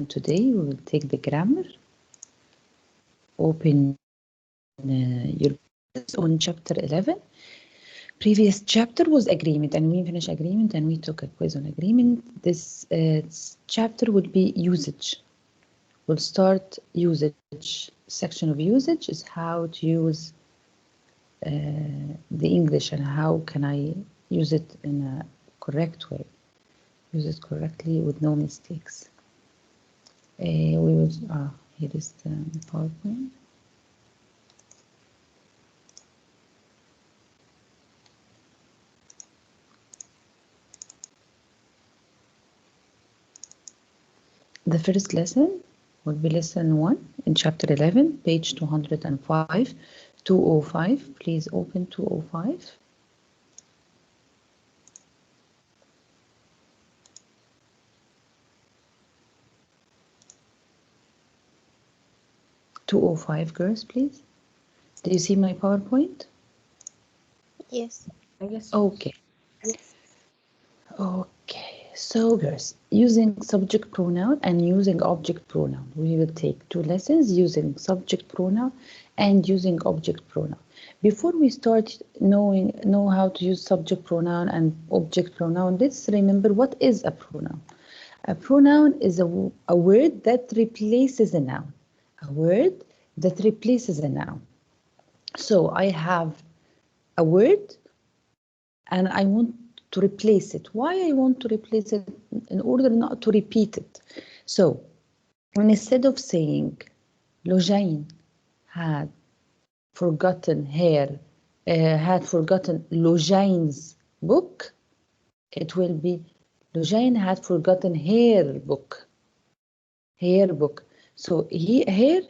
today we will take the grammar. Open your books on chapter 11. Previous chapter was agreement, and we finished agreement, and we took a quiz on agreement. This chapter would be usage. We'll start usage. Section of usage is how to use the English and how can I use it in a correct way. Use it correctly with no mistakes. We will, here is the PowerPoint. The first lesson will be lesson 1 in chapter 11, page 205, 205. Please open 205. Girls, please. Do you see my PowerPoint? Yes. Yes. Okay. Okay, so girls, using subject pronoun and using object pronoun. We will take 2 lessons using subject pronoun and using object pronoun. Before we start know how to use subject pronoun and object pronoun, let's remember what is a pronoun. A pronoun is a word that replaces a noun. A word that replaces a noun. So I have a word and I want to replace it. Why I want to replace it? In order not to repeat it. So instead of saying Lojane had forgotten Lojane's book, it will be Lojane had forgotten her book. Her book. So here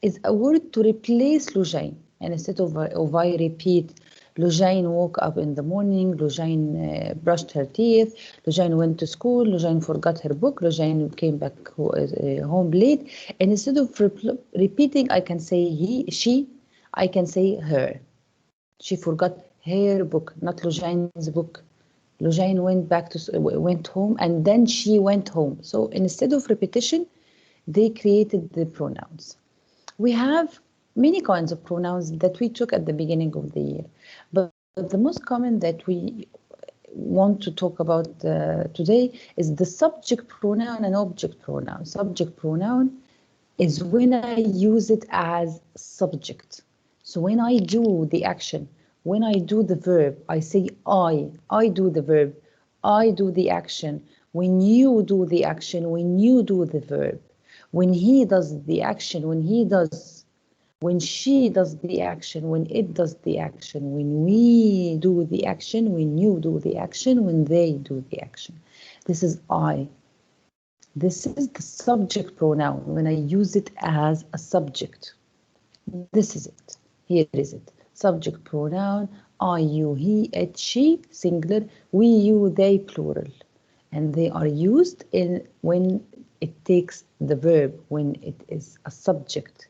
is a word to replace Lojane. And instead of I repeat, Lojane woke up in the morning, Lojane brushed her teeth, Lojane went to school, Lojane forgot her book, Lojane came back home late. And instead of repeating, I can say he, she, I can say her. She forgot her book, not Lojane's book. Lojane went home and then she went home. So instead of repetition, they created the pronouns. We have many kinds of pronouns that we took at the beginning of the year, but the most common that we want to talk about today is the subject pronoun and object pronoun. Subject pronoun is when I use it as subject. So when I do the action, when I do the verb, I say I do the verb, I do the action. When you do the action, when you do the verb. When he does the action, when he does, when she does the action, when it does the action, when we do the action, when you do the action, when they do the action. This is I. This is the subject pronoun when I use it as a subject. This is it. Here is it. Subject pronoun, I, you, he, it, she, singular, we, you, they, plural. And they are used when it takes the verb, when it is a subject.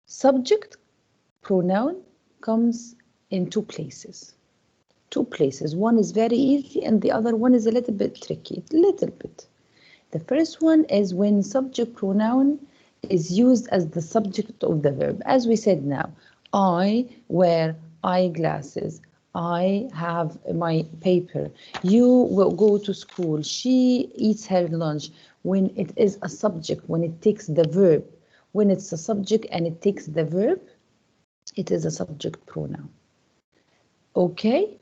Subject pronoun comes in 2 places. 2 places. One is very easy and the other one is a little bit tricky. Little bit. The first one is when subject pronoun is used as the subject of the verb. As we said now, I wear eyeglasses. I have my paper. You will go to school. She eats her lunch. When it is a subject, when it takes the verb, when it's a subject and it takes the verb, it is a subject pronoun. Okay?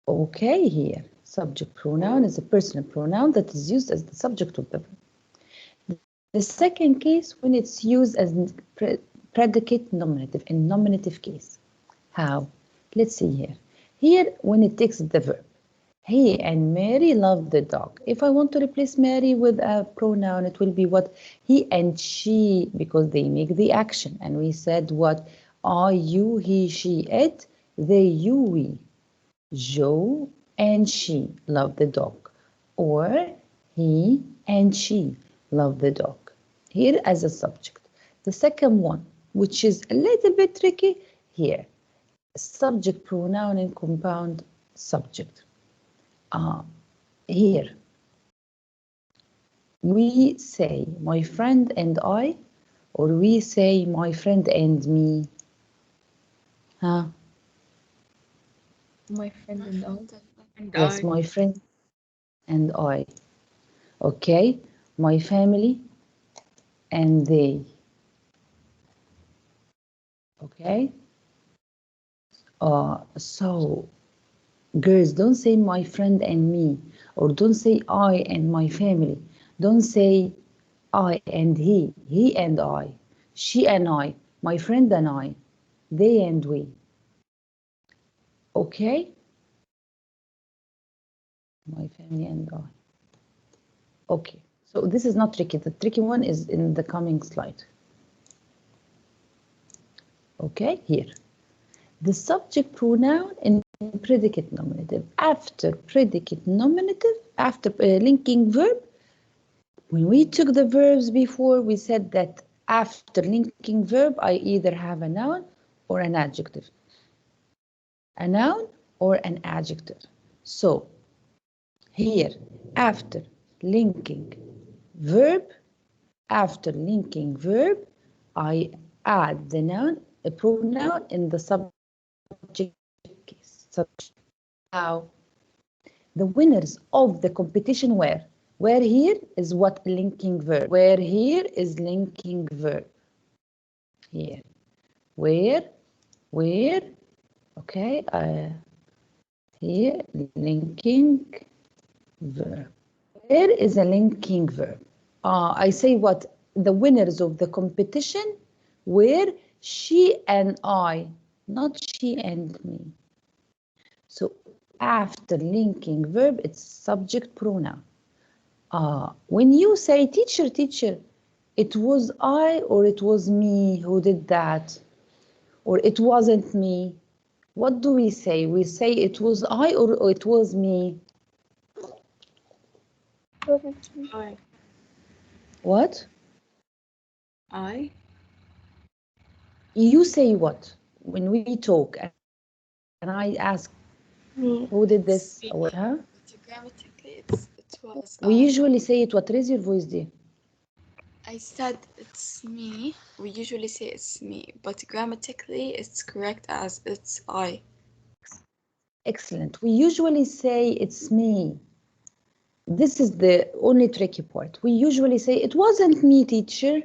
Okay here. Subject pronoun is a personal pronoun that is used as the subject of the verb. The second case, when it's used as predicate nominative, in nominative case. How? Let's see here. Here, when it takes the verb. He and Mary love the dog. If I want to replace Mary with a pronoun, it will be what? He and she, because they make the action. And we said what? I, you, he, she, it, they, you, we. Joe and she love the dog. Or he and she love the dog. Here as a subject. The second one, which is a little bit tricky, here. Subject pronoun and compound subject. Here. we say my friend and I, or we say my friend and me? Huh? My friend and I. Yes, my friend and I. Okay, my family and they. Okay. So girls, don't say my friend and me, or don't say I and my family. Don't say I and he and I, she and I, my friend and I, they and we. Okay? My family and I. Okay. So this is not tricky. The tricky one is in the coming slide. Okay, here. The subject pronoun in predicate nominative. After predicate nominative, after linking verb, when we took the verbs before, we said that after linking verb, I either have a noun or an adjective. A noun or an adjective. So here, after linking verb, I add the noun, a pronoun in the subject case. Now, the winners of the competition were. Where here is what linking verb. Where here is linking verb. Here. Where, okay, here, linking verb. Where is a linking verb? I say what? The winners of the competition were she and I, not she and me. So after linking verb, it's subject pronoun. When you say teacher, it was I or it was me who did that, or it wasn't me. What do we say? We say it was I or it was me. I. What? I. You say what? When we talk and I ask Me. who did this? Or, huh? Grammatically, it was We I. usually say it. What? Raise your voice, dear. I said it's me. We usually say it's me, but grammatically it's correct as it's I. Excellent. We usually say it's me. This is the only tricky part. We usually say it wasn't me, teacher.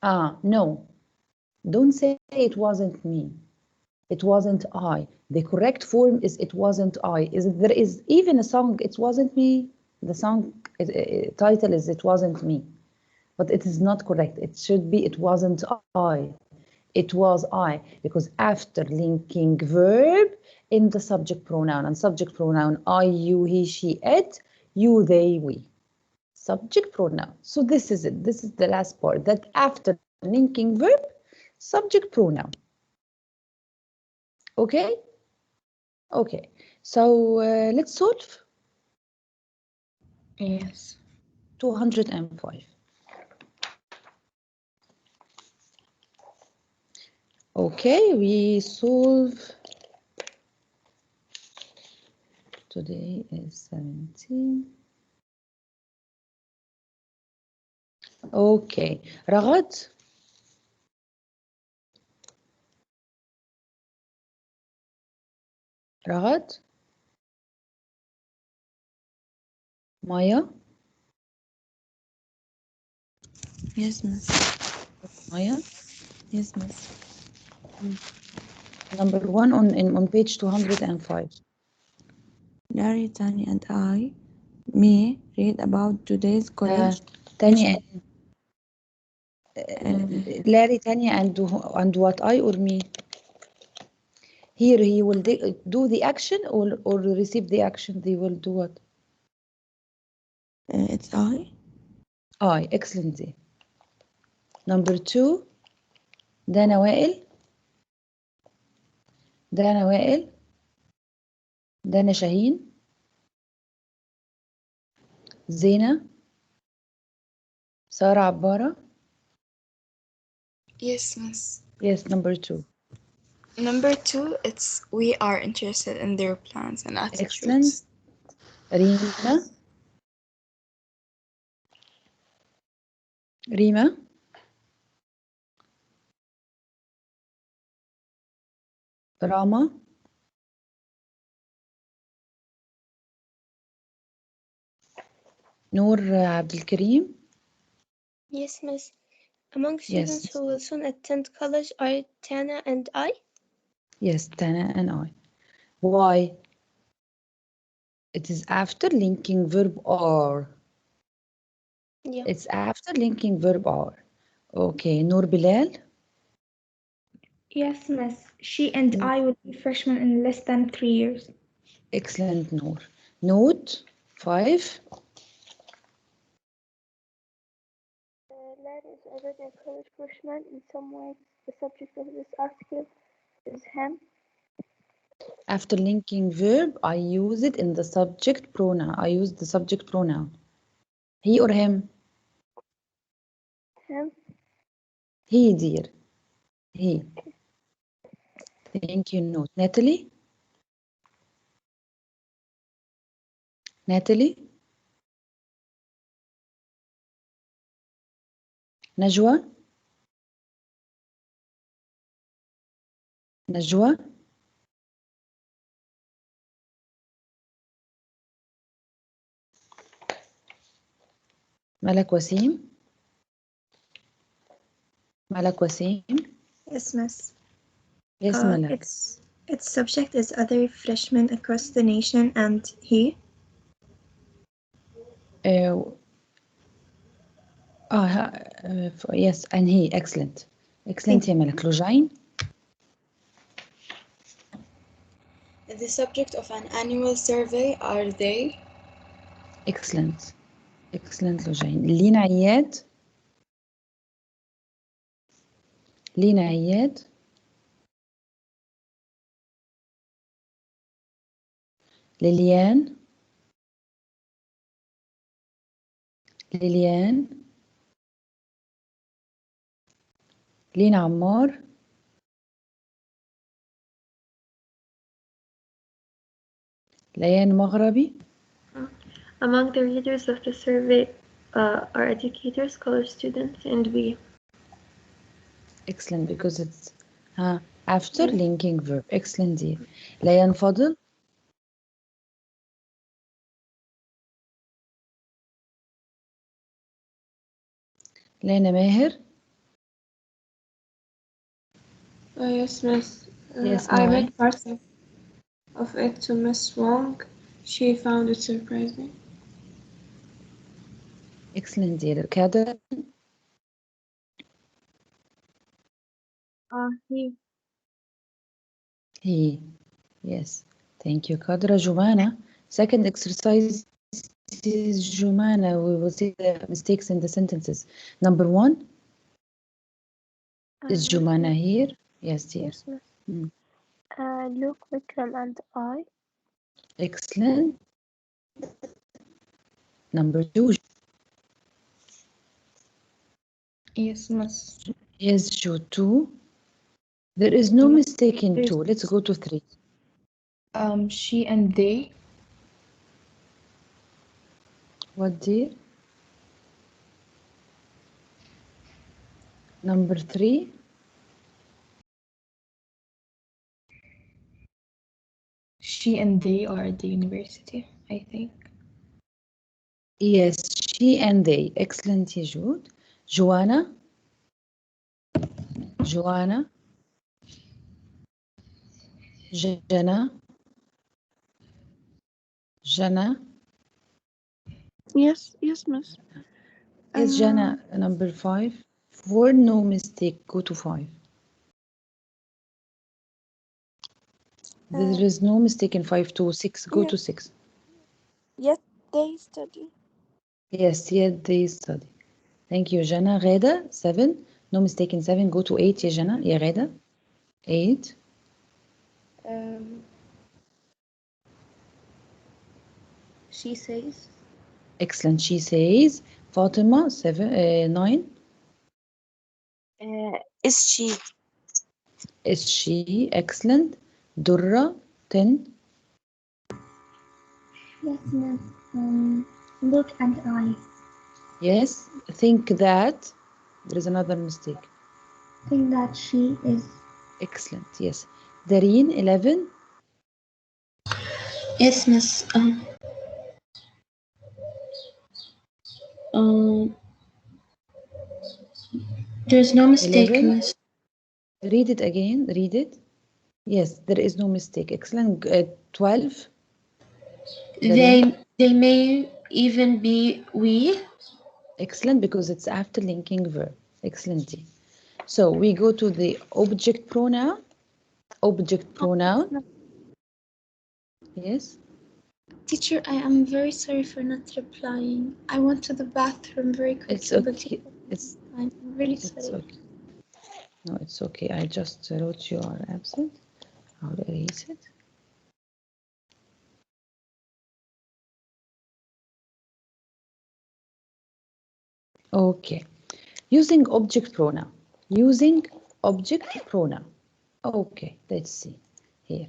No. Don't say it wasn't me. It wasn't I. The correct form is it wasn't I. There is even a song, It Wasn't Me. The song title is It Wasn't Me. But it is not correct. It should be it wasn't I. It was I. Because after linking verb in the subject pronoun, and subject pronoun I, you, he, she, it, you, they, we. Subject pronoun. So this is it. This is the last part. That after linking verb, subject pronoun. Okay? Okay. So let's solve. Yes. 205. Okay, we solve. Today is 17. Okay, Ragad. Ragad. Maya. Yes, miss. Maya. Yes, miss. Number 1 on page 205. Larry, Tanya, and I may read about today's college. Tanya, Uh, Larry, Tanya, and what, I or me? Here he will do the action or receive the action. They will do what? it's I. I. Excellent. Number 2. Dana وائل. دانا وائل. دانا شاهين. زينة. سارة عبارة. Yes, miss. Yes, number 2. Number 2, it's we are interested in their plans and Excellent. attitudes. ريما. ريما. راما. نور عبد الكريم. Yes, miss. Among Yes. students who will soon attend college are Tana and I. Yes, Tana and I. Why? It is after linking verb are. Yeah. It's after linking verb are. Okay, Noor Bilal. Yes, miss. She and I will be freshmen in less than 3 years. Excellent, Noor. Note 5. Larry is already a college freshman. In some ways, the subject of this article is him. After linking verb, I use it in the subject pronoun. I use the subject pronoun. He or him? Him. He, dear. He. Thank you, Note. Natalie? Natalie? نجوى؟ نجوى؟ ملك وسيم؟ ملك وسيم؟ Yes, miss. Yes, ملك. Its subject is other freshmen across the nation and he. Yes, and he. Excellent. Excellent يا ملك. لوجين. The subject of an annual survey are they. Excellent. Excellent لوجين. لينا عياد. لينا عياد. ليليان. ليليان. لينا عمار. ليان مغربي. Among the readers of the survey are educators, college students, and we. Excellent because it's after linking verb. Excellent dear. ليان فضل. لينا ماهر. Yes, miss. Yes, I Noel. read parts of it to Miss Wong. She found it surprising. Excellent dear. كادر. He. Yes. Thank you, Kadra. Jumana. Second exercise is Jumana. We will see the mistakes in the sentences. Number 1. Is Jumana here? Yes, dear. Yes, miss. Luke, Vikram, and I. Excellent. Number 2. Yes, miss. Yes, Joe 2. There is no mistake in 2. Let's go to 3. She and they. What, dear? Number 3. She and they are at the university, I think. Yes, she and they. Excellent, Jude. Joanna. Joanna. Jana. Jana. Yes, miss. Yes, Jana, number 5. For no mistake, go to 5. There is no mistake in 5 to 6. Go to 6. Yet they study. Yes, yet they study. Thank you, Jana. Gheda, 7. No mistake in 7. Go to 8, ya Jana. Ya Gheda. 8. She says. Excellent. She says. Fatima, 9. Is she? Is she? Excellent. Durra, 10. Yes, miss. Luke and I. Yes. Think that. There is another mistake. I think that she is. Excellent. Yes. Dareen, 11. Yes, miss. There's no mistake, 11. miss. Read it again. Read it. Yes, there is no mistake. Excellent. 12. They may even be we. Excellent, because it's after linking verb. Excellent. So we go to the object pronoun. Object pronoun. Yes. Teacher, I am very sorry for not replying. I went to the bathroom very quickly. It's okay. I'm really It's sorry. okay. No, it's okay. I just wrote you are absent. I'll erase it. Okay. Using object pronoun. Using object pronoun. Okay, let's see here.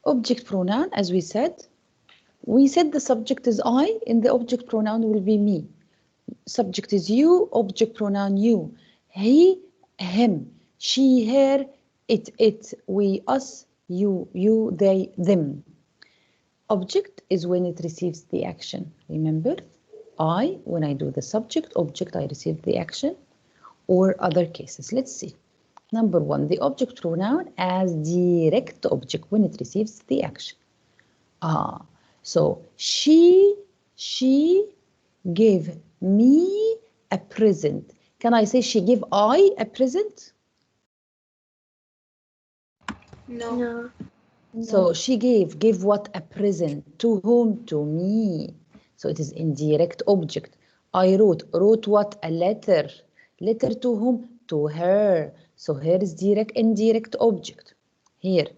Object pronoun, as we said the subject is I, and the object pronoun will be me. Subject is you, object pronoun you. He, him, she, her, it, we, us, you, they, them. Object is when it receives the action. Remember, I, when I do the subject, object, I receive the action, or other cases. Let's see. Number 1, the object pronoun as direct object when it receives the action. So she gave me a present. Can I say she gave I a present? No. No. So she gave what? A present. To whom? To me. So it is indirect object. I wrote what? A letter. Letter to whom? To her. So here is indirect object. Here,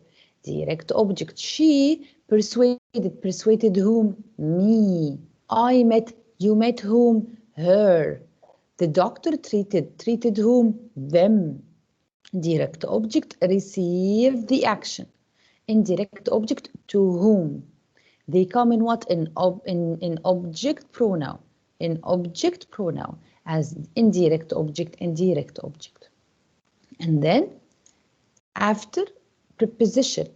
direct object. She persuaded whom? Me. I met, you met whom? Her. The doctor treated whom? Them. Direct object receive the action. Indirect object to whom? They come in what? In object pronoun. In object pronoun as indirect object, direct object. And then after preposition,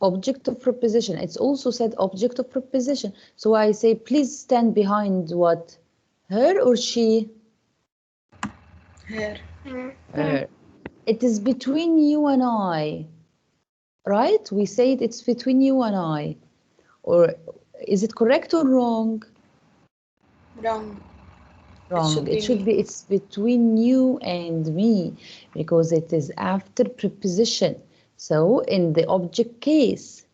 object of preposition. It's also said object of preposition. So I say, please stand behind what? Her or she? Her. Her. It is between you and I. Right? We say it's between you and I. Or is it correct or wrong? Wrong. Wrong. It should be it's between you and me, because it is after preposition. So in the object case,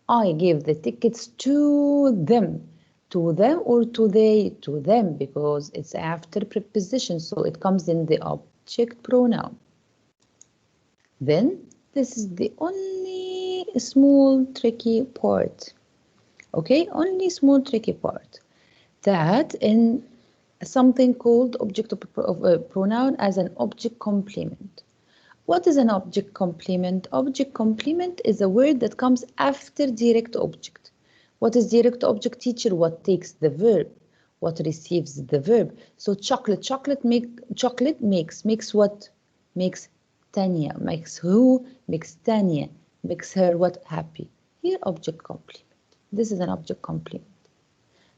I give the tickets to them. To them or to they? To them, because it's after preposition. So it comes in the object pronoun. Then this is the only small tricky part. Okay, only small tricky part, that in something called object of pronoun as an object complement. What is an object complement? Object complement is a word that comes after direct object. What is direct object, teacher? What takes the verb? What receives the verb? So chocolate makes what? Makes Tanya. Makes who? Makes Tanya. Makes her what? Happy. Here, object complement. This is an object complement.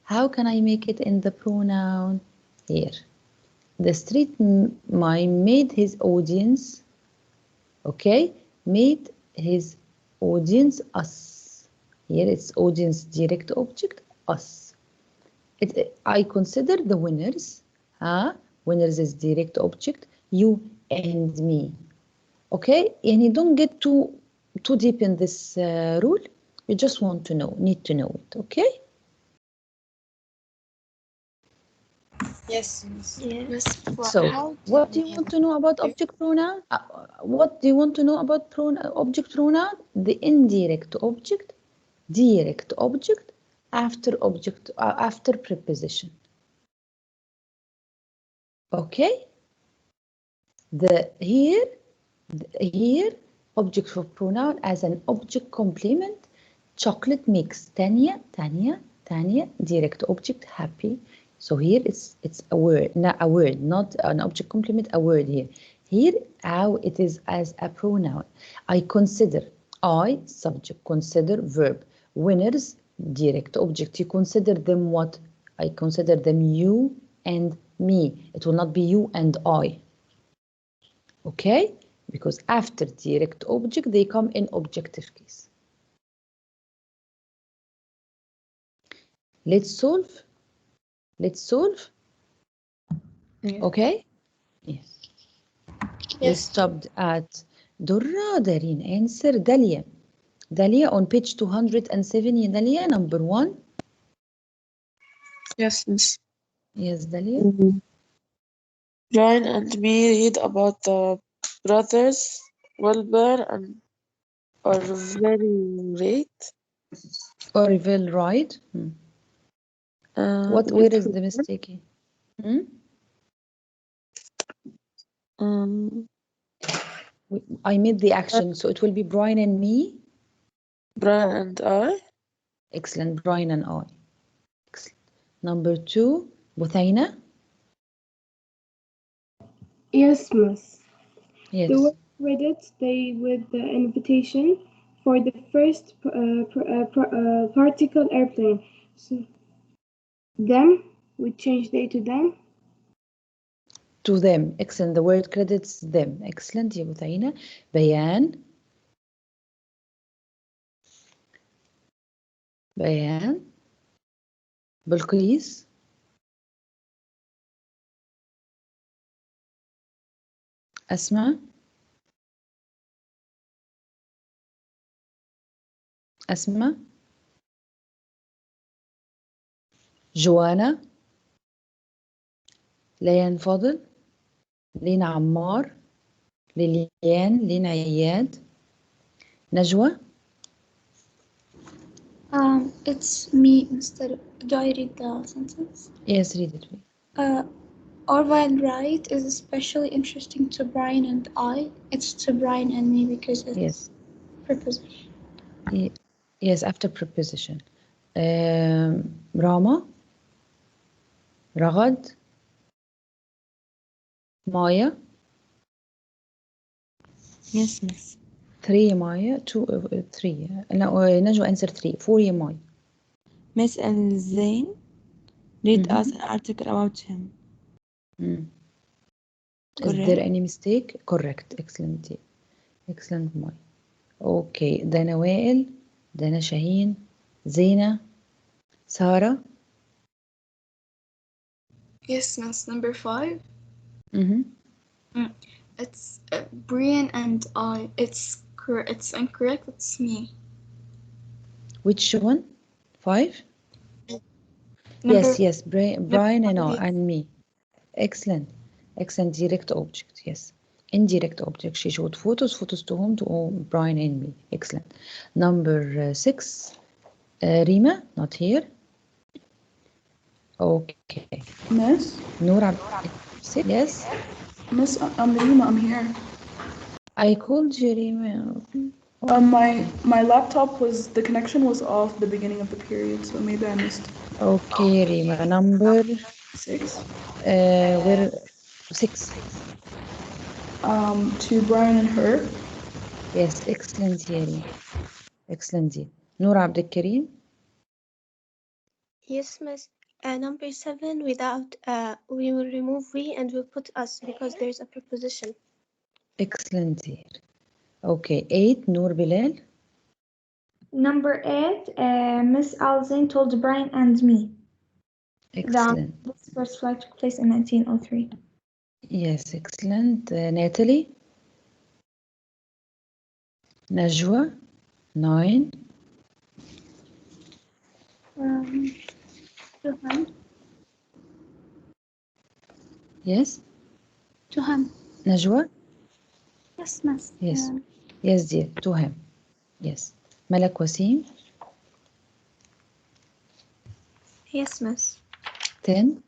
How can I make it in the pronoun? Here. The street mime made his audience, okay, made his audience us. Here it's audience direct object, us. I consider the winners, winners is direct object, you and me. Okay, and you don't get too deep in this rule. You just want to know, need to know it, okay? Yes. Yes. So, what do you want to know about object pronoun? What do you want to know about object pronoun? The indirect object, direct object, after preposition. Okay? Here, object of pronoun as an object complement. Chocolate makes Tanya, direct object, happy. So here it's a word, not a word, not an object complement, a word here. Here, how it is as a pronoun. I consider, I, subject, consider, verb. Winners, direct object. You consider them what? I consider them you and me. It will not be you and I. Okay? Because after direct object, they come in objective case. Let's solve. Let's solve. Yes. Okay? Yes. We stopped at Durra, Darin. Answer Dalia. Dalia on page 207. Dalia, number 1. Yes, miss. Yes, Dalia. Brian and me read about the brothers Wilbur and are very great. Orville, right? Where With is the mistake? I made the action, so it will be Brian and me. Brian and I. Excellent, Brian and I. Excellent. Number 2, Buthaina. Yes, miss. Yes. The word credit stay with the invitation for the first particle airplane. So, them, we change they to them. To them. Excellent. The word credits them. Excellent, يا Buthaina. Bayan. Bayan. Bilqis. Asma. Asma. جوانا. ليان فاضل. لينا عمار. ليليان. لينا عياد. نجوى. It's me instead of. Do I read the sentence? Yes, read it. Orville Wright is especially interesting to Brian and I. It's to Brian and me because it's Yes. preposition. Yes, after preposition. Rama. Ragad. Maya. Yes, miss. 3 Maya. 2 3. No, Najwa answer 3. 4 يا Maya. Miss and Zain read us an article about him. Is there any mistake? Correct. Excellent. Excellent, Maya. Okay. Dana Wael. Dana Shaheen. Zaina. Sarah. Yes, miss. Number 5. Mm-hmm. It's Brian and I. It's incorrect. It's me. Which one? 5? Number Yes. Brian and I yes. and me. Excellent. Excellent. Direct object. Yes. Indirect object. She showed photos to whom? To Brian and me. Excellent. Number 6. Rima, not here. Okay. Miss? Noor, yes. Miss, I'm Rima, I'm here. I called you, Rima. My laptop the connection was off the beginning of the period, so maybe I missed. Okay, Rima. Number 6. Where 6. To Brian and her. Yes, excellent, Rima. Excellent. Noor Abdul Karim. Yes, miss. Number 7, without we will remove we and we'll put us because there's a preposition. Excellent. Okay, 8, Noor Bilal. Number 8, Miss Alzin told Brian and me Excellent. that this first flight took place in 1903. Yes, excellent. Natalie. Najwa. 9. Johan. Yes. Johan. Najwa. Yes, miss. Yes. Yes, dear. To him. Yes. Malak Wasim. Yes, miss. 10.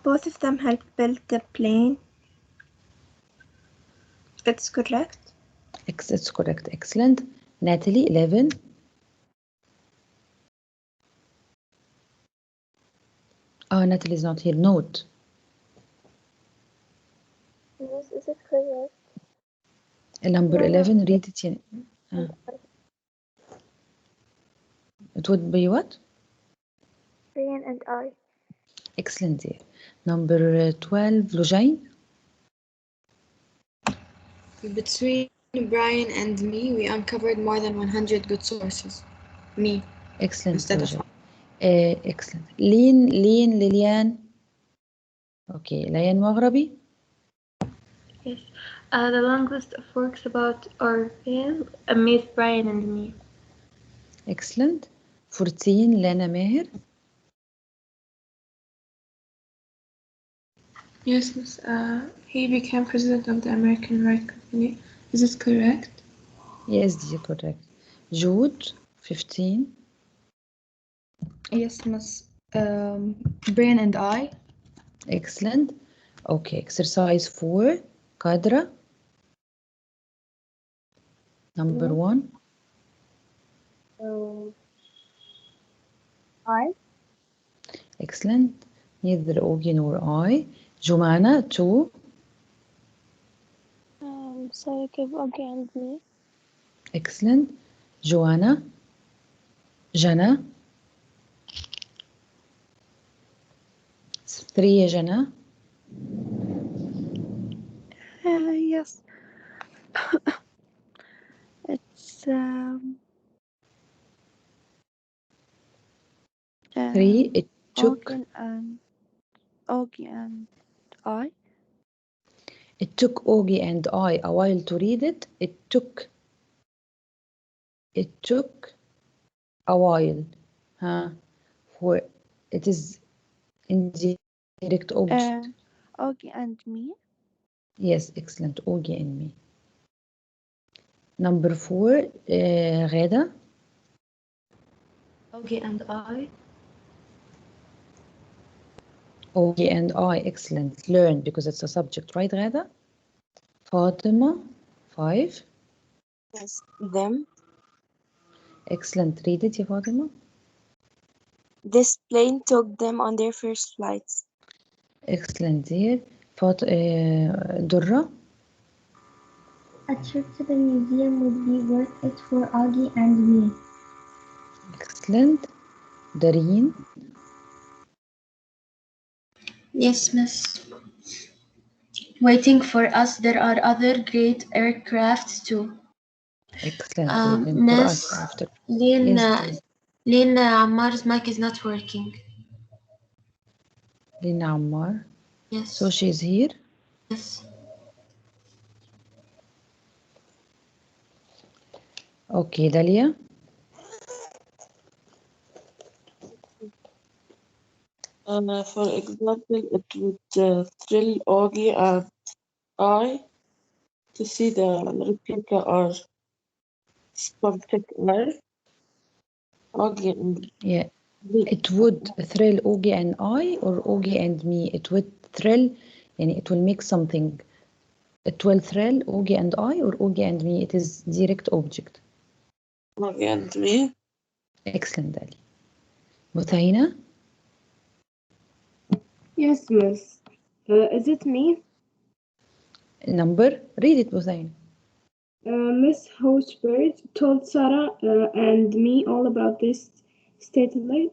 Both of them helped build the plane. It's correct. It's correct. Excellent. Natalie. 11. Natalie is not here. Note. Miss, is it correct? Number No, 11, read it. It would be what? Brian and I. Excellent, dear. Number 12, Lujain. Between Brian and me, we uncovered more than 100 good sources. Me. Excellent, Instead of Lujain. Excellent. لين ليليان. Okay, ليان مغربي. Yes. The long list of works about our veil amazed Brian and me. Excellent. 14, لنا ماهر. Yes, Miss. He became president of the American Right Company. Is it correct? Yes, dear, correct. Jude, 15. Yes, Miss. Brian and I. Excellent. Okay, exercise 4, Kadra. Number 1. I. Excellent. Neither Ogi nor I. Jumana, 2. So you give Ogi and me. Excellent. Joanna. Jana. 3 Jana. Yes. It's 3. It took Augie and I. It took Ogi and I a while to read it. It took a while. For it is indirect object. Augie and me. Yes, excellent. Ogi and me. Number 4, Ghada. Ogi and I. Ogi and I, excellent. Learn because it's a subject, right, Ghada? Fatima, 5. Yes. Them. Excellent. Read it, ya Fatima. This plane took them on their first flights. Excellent, dear. Durra. A trip to the museum would be worth it for Augie and me. Excellent. Dareen. Yes, Miss. Waiting for us, there are other great aircraft too. Excellent. Waiting for Miss us after. Lynn, Yes, please. Lynn Ammar's mic is not working. Lina Ammar. Yes. So she's here. Yes. Okay, Dalia. For example, it would thrill Augie and I to see the replica or spectacular. Augie and Yeah. me. It would thrill Ogi and I or Ogi and me. It would thrill, and it will make something. It will thrill Ogi and I or Ogi and me. It is direct object. Augie and me. Excellent, Dali. Muthaina. Yes, Miss. Is it me? Number. Read it, Muthaina. Miss Hochberg told Sarah and me all about this satellite.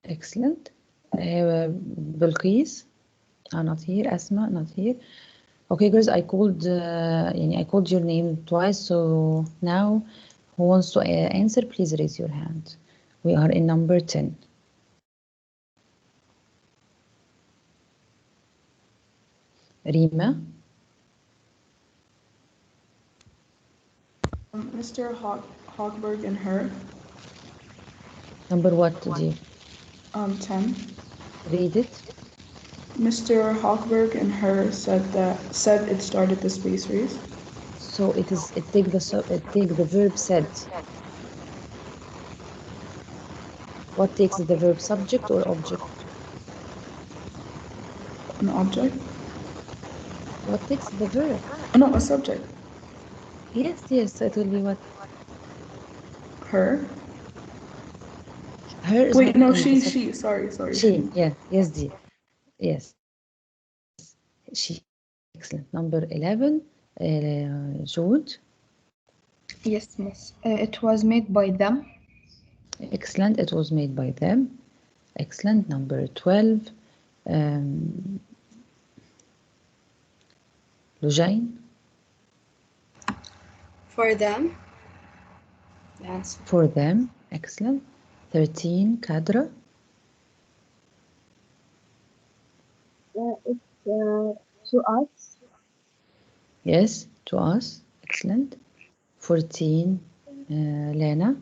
Excellent. Bilqis. Not here. Asma, not here. Okay, guys, I called your name twice, so now who wants to answer, please raise your hand. We are in number 10. Rima. Mr. Hogberg and her. Number what, dear? 10. Read it. Mr. Hogberg and her said it started the space race. So it take the verb said. What takes the verb, subject or object? An object? What takes the verb? Oh, no, a subject. Yes, it will be what? Her. her is Wait, not no, in the she. Sorry. She, yeah, yes, D. Yes. She. Excellent. Number 11, Jude. Yes, miss. It was made by them. Excellent. It was made by them. Excellent. Number 12, Lujane. For them. The answer. For them. Excellent. 13, Kadra. It's to us. Yes, to us. Excellent. 14, Lena.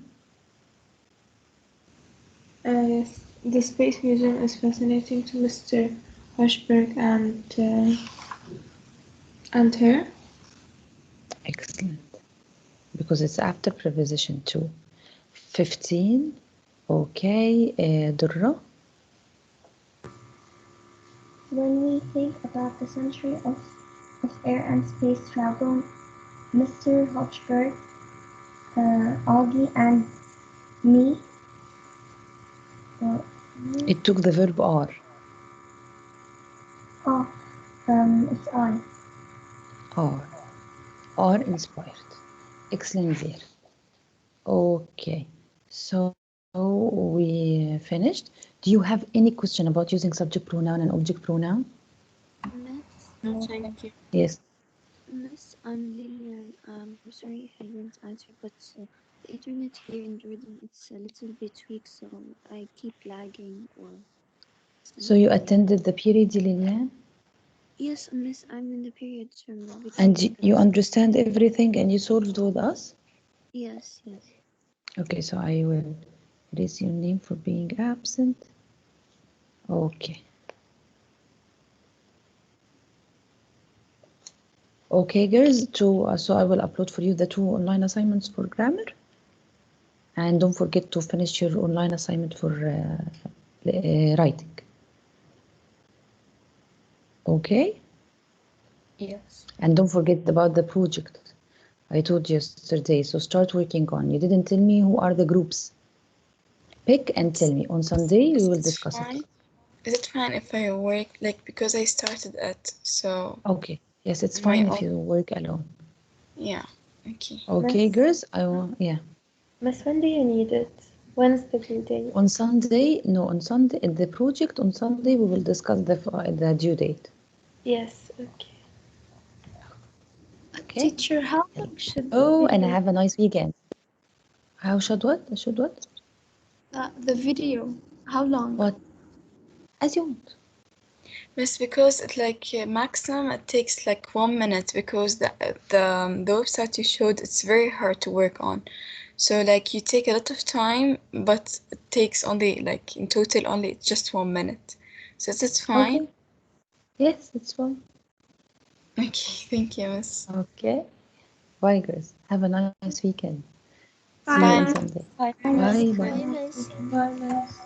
Yes, the Space Museum is fascinating to Mr. Hochberg and her. Excellent. Because it's after preposition 2. 15. Okay, Durra. When we think about the century of air and space travel, Mr. Hochberg, Augie, and me. It took the verb are. It's I. Are inspired. Excellent there. Okay, so we finished. Do you have any question about using subject pronoun and object pronoun? Miss, no, thank you. Yes. Miss, I'm Lilian. Sorry if I didn't answer, but the internet here in Jordan, it's a little bit weak, so I keep lagging or... So you attended the period, Lilian? Yes, Miss, I'm in the periods from the beginning. And you understand everything and you solved with us? Yes. Okay, so I will raise your name for being absent. Okay. Okay, girls, so I will upload for you the 2 online assignments for grammar. And don't forget to finish your online assignment for writing. Okay? Yes. And don't forget about the project I told you yesterday. So start working on. You didn't tell me who are the groups. Pick and tell me. On Sunday, we will discuss it. Is it fine if I work, like, because I started it, so... Okay. Yes, it's fine if you work alone. Yeah, okay. Okay, Miss, girls, yeah. Miss, when do you need it? When's the due date? On Sunday, the project on Sunday, we will discuss the due date. Yes, okay. Okay. Teacher, how long should Oh, the and video? have a nice weekend. How should what? Should what? The video. How long? What? As you want. Miss, because it maximum it takes like 1 minute, because the website you showed, it's very hard to work on. So like you take a lot of time, but it takes only like in total only just 1 minute. So that's fine. Okay. Yes, it's fine. Okay, thank you, Miss. Okay. Bye, girls. Have a nice weekend. See Bye. you on Sunday. Bye. Bye. Bye, miss. Bye, Miss.